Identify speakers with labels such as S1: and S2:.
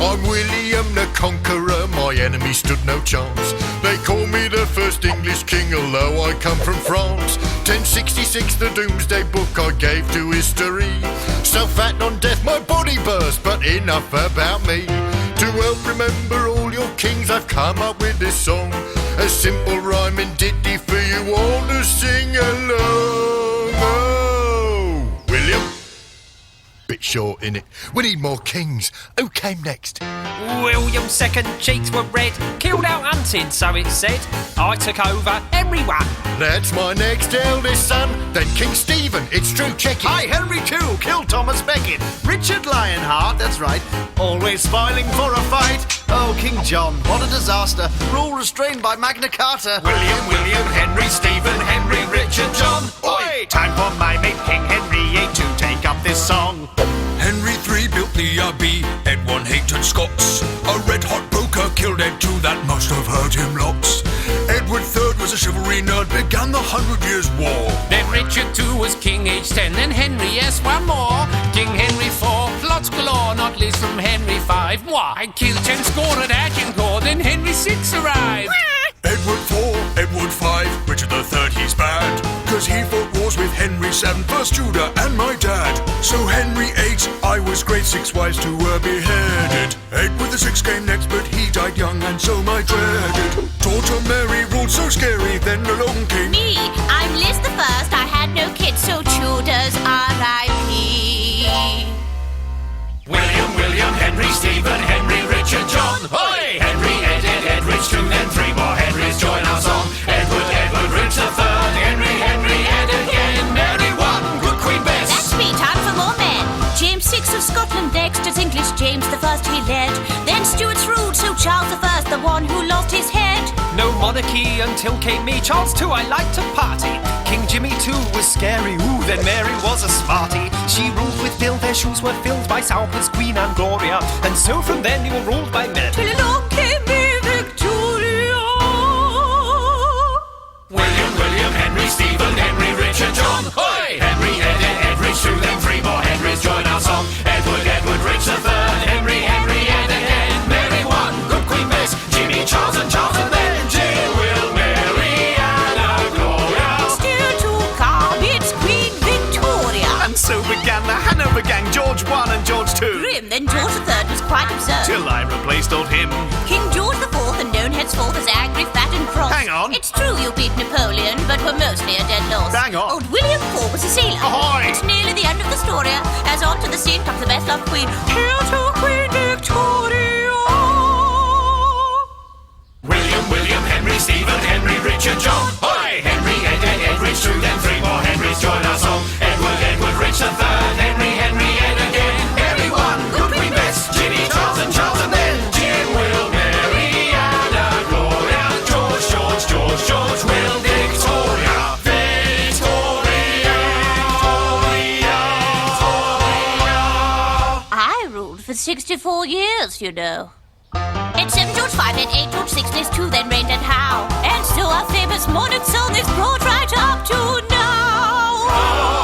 S1: I'm William the Conqueror, my enemy stood no chance. They call me the first English king, although I come from France. 1066, the Doomsday Book I gave to history. So fat on death, my body burst, but enough about me. To help remember all your kings, I've come up with this song. A simple rhyming ditty for you all to sing along. Oh, William. Bit short, innit? We need more kings. Who came next?
S2: William's second cheeks were red, killed out hunting, so it said. I took over, Henry won.
S1: That's my next eldest son, then King Stephen, it's true, check it.
S3: Hi, Henry II, killed Thomas Becket. Richard Lionheart, that's right, always spoiling for a fight. Oh, King John, what a disaster, rule restrained by Magna Carta.
S4: William, Henry, Stephen, Henry, Richard, John.
S3: Oi! Time for my mate King Henry VIII to take up this song.
S5: Henry III built the Abbey, Ed I hated Scots. A red-hot broker killed Ed II, that must have hurt him lots. Edward III was a chivalry nerd, began the 100 Years' War.
S6: Then Richard II was king age 10, then Henry, yes, one more. King Henry IV, plots galore, not least from Henry V. Why, killed 10 score at Agincourt, then Henry VI arrived.
S5: Edward IV, Edward V, Richard III, he's bad, 'cause he fought wars with Henry VII, first Tudor and my dad. So Henry VIII, I was great, 6 wives to were beheaded. Edward VI came next, but he died young, and so my dreaded daughter Mary ruled so scary, then along came
S7: me. I'm Liz the First, I had no kids, so Tudors R.I.P.
S4: William, Henry, Stephen, Henry, Richard, John. Oi! Henry, Ed, Rich, 2, then 3 more Henrys join our song. Edward, Rich III, Henry, Ed again. Mary 1, good Queen Bess.
S7: That's me, time for more men. James VI of Scotland next, as English James the First he led. Then Stuarts ruled, so Charles the First, the one who lost his head.
S2: No monarchy until came me, Charles II, I liked to party. King Jimmy II was scary, ooh, then Mary was a smarty. She ruled with Bill, their shoes were filled by Southwest Queen and Gloria. And so from then you were ruled by men.
S7: Till along came me Victoria.
S4: William, Henry, Stephen, Henry, Richard, John. Oi! Henry, Ed, Rich, 2, then 3 more Henrys join our song. Edward, Rich III, Henry, Ed again. Mary 1, good Queen Bess. Jimmy, Charles, and then Jill, Will, Mary, Anna, Gloria.
S7: Still to come, it's Queen Victoria.
S3: And so began the Hanover gang, George I and George II.
S7: Grim, then George III was quite absurd.
S3: Till I replaced old him.
S7: King George IV and known henceforth as angry, fat and cross.
S3: Hang on.
S7: It's true you beat Napoleon, but were mostly a dead loss.
S3: Hang on.
S7: Old William IV was a sailor.
S3: Ahoy!
S7: It's nearly the end of the story, as on to the scene comes the best loved queen. Hail to Queen Victoria!
S4: William, Henry, Stephen, Henry, Richard, John. Oi! Henry, Ed, Rich, 2, then 3 more Henrys join our song. Edward, Rich III, Henry, Ed again. Mary 1, good Queen Bess. Jimmy, Charles, and then Jim, Will, Mary, Anna, Gloria. George, Will, Victoria.
S7: I ruled for 64 years, you know. It's 7 George V and 8 George VI, Liz 2 then reigned, and how? And so our famous monarch song is brought right up to now.